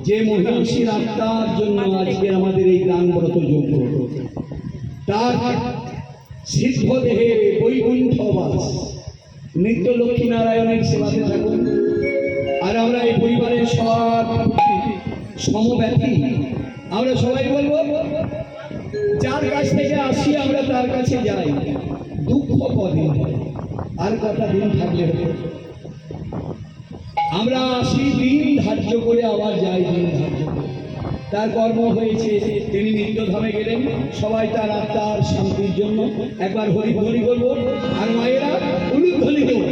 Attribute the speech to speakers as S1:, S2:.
S1: যে মহিষীর আত্মার জন্য আজকে আমাদের এই দানব্রত যজ্ঞ, তার সিদ্ধ দেহে বৈকুণ্ঠ বাস, নিত্য লক্ষ্মী নারায়ণের সেবাতে থাকুন। আর আমরা এই পরিবারের সব সমব্যথী আমরা সবাই বলবো, যার কাছ থেকে আসি আমরা তার কাছে যাই। দুঃখ কদিন, আর কটা দিন থাকলে আমরা আসি, দিন ধার্য করে আবার যাই, দিন ধার্য করে। তার কর্ম হয়েছে, তিনি নিত্যধামে গেলেন, সবাই তার আত্মার শান্তির জন্য একবার হরি হরি বলবো। আর মায়েরা উলুধ্বনি দেব।